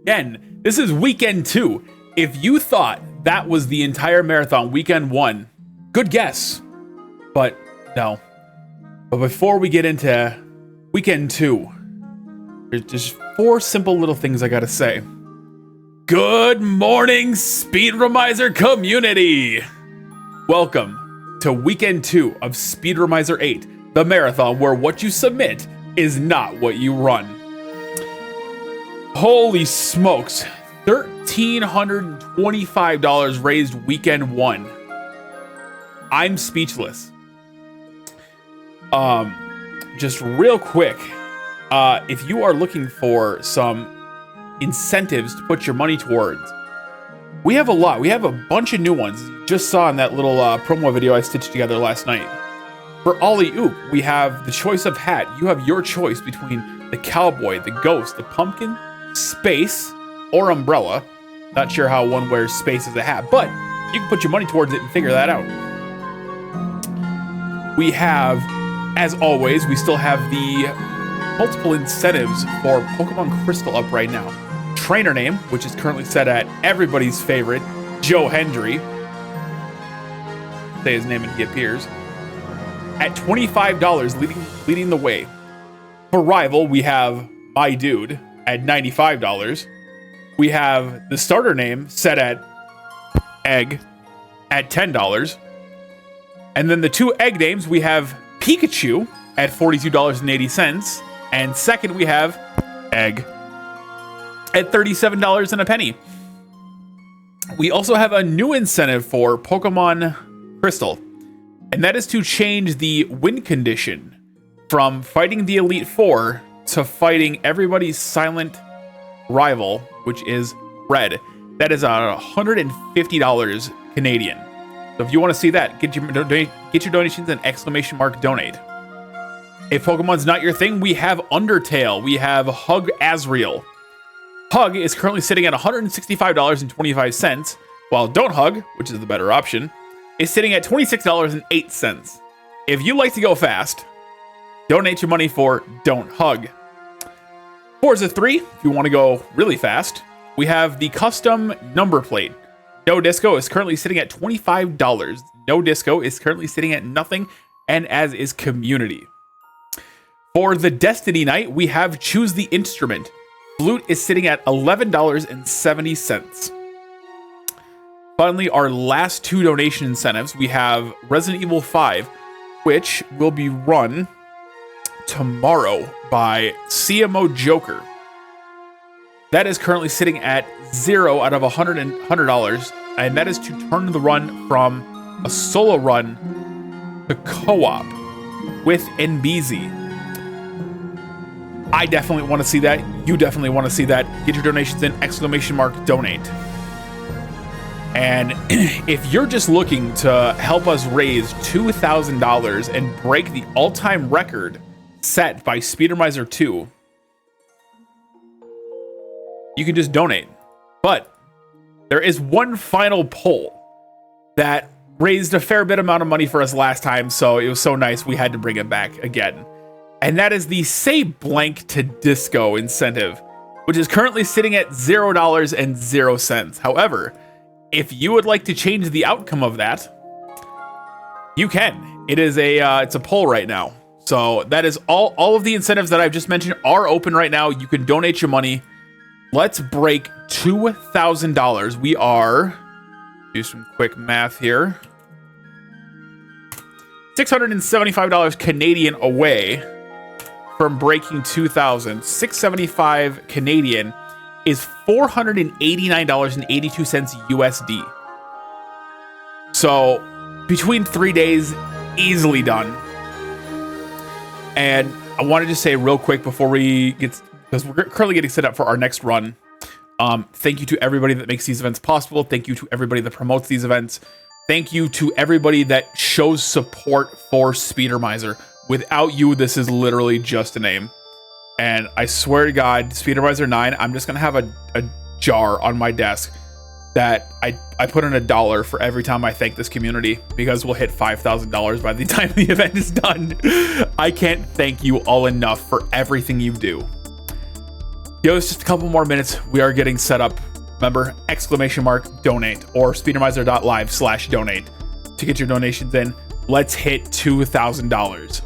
Again, this is weekend 2. If you thought that was the entire marathon, weekend 1, good guess. But no. But before we get into weekend 2, there's just 4 simple little things I gotta say. Good morning, Speedromizer community! Welcome to weekend 2 of Speedromizer 8, the marathon where what you submit is not what you run. Holy smokes, $1,325 raised weekend 1. I'm speechless. Just real quick, if you are looking for some incentives to put your money towards, we have a lot. We have a bunch of new ones. You just saw in that little promo video I stitched together last night. For Ollie Oop, we have the choice of hat. You have your choice between the cowboy, the ghost, the pumpkin, space, or umbrella. Not sure how one wears space as a hat, but you can put your money towards it and figure that out. We have, as always, we still have the multiple incentives for Pokemon Crystal up right now. Trainer name, which is currently set at everybody's favorite, Joe Hendry. Say his name and he appears. At $25, leading the way. For rival, we have My Dude at $95. We have the starter name set at Egg at $10. And then the 2 egg names, we have Pikachu at $42.80. And second, we have Egg at $37 and a penny. We also have a new incentive for Pokemon Crystal, and that is to change the win condition from fighting the Elite Four to fighting everybody's silent rival, which is Red. That is $150 Canadian. So if you want to see that, get your donations and !donate. If Pokemon's not your thing, we have Undertale. We have Hug Azrael. Hug is currently sitting at $165.25, while Don't Hug, which is the better option, is sitting at $26.08. If you like to go fast, donate your money for Don't Hug. Forza 3, if you want to go really fast, we have the custom number plate. No Disco is currently sitting at $25. No Disco is currently sitting at nothing, and as is Community. For the Destiny Night, we have Choose the Instrument. Flute is sitting at $11.70. Finally, our last 2 donation incentives, we have Resident Evil 5, which will be run tomorrow by CMO Joker. That is currently sitting at 0 out of $100, and that is to turn the run from a solo run to co-op with NBZ. I definitely want to see that. You definitely want to see that. Get your donations in !donate. And if you're just looking to help us raise $2,000 and break the all-time record set by Speedromizer 2, you can just donate. But there is one final poll that raised a fair bit amount of money for us last time, so it was so nice we had to bring it back again. And that is the Say Blank to Disco incentive, which is currently sitting at $0.00. However, if you would like to change the outcome of that, you can. It is it's a poll right now. So that is all of the incentives that I've just mentioned are open right now. You can donate your money. Let's break $2,000. We are, do some quick math here, $675 Canadian away from breaking 2,000. $675 Canadian is $489.82 USD. So between 3 days, easily done. And I wanted to say real quick before we get, because we're currently getting set up for our next run. Thank you to everybody that makes these events possible. Thank you to everybody that promotes these events. Thank you to everybody that shows support for Speedromizer. Without you, this is literally just a name. And I swear to God, Speedromizer 9, I'm just going to have a jar on my desk that I put in $1 for every time I thank this community, because we'll hit $5,000 by the time the event is done. I can't thank you all enough for everything you do. Yo, it's just a couple more minutes. We are getting set up. Remember, !donate or speedromizer.live/donate to get your donations in. Let's hit $2,000.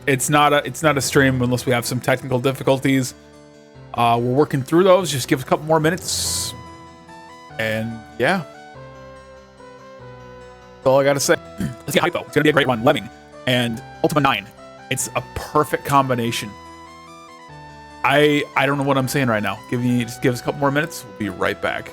It's not a stream unless we have some technical difficulties. We're working through those. Just give us a couple more minutes, and yeah, that's all I gotta say. Let's get hypo. It's gonna be a great run. Lemming and Ultima 9. It's a perfect combination. I don't know what I'm saying right now. Just give us a couple more minutes. We'll be right back.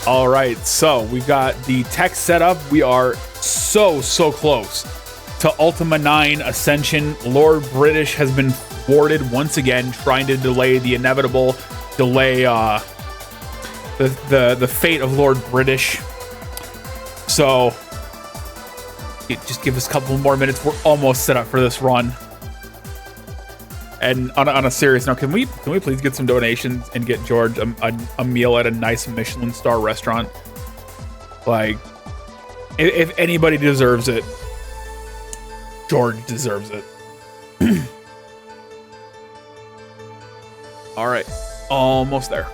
All right, so we've got the tech setup. We are so close to Ultima 9 Ascension. Lord British has been thwarted once again, trying to delay the inevitable, delay the fate of Lord British. So just give us a couple more minutes. We're almost set up for this run. And on a serious note, can we please get some donations and get George a meal at a nice Michelin star restaurant? Like, if anybody deserves it, George deserves it. All right, almost there.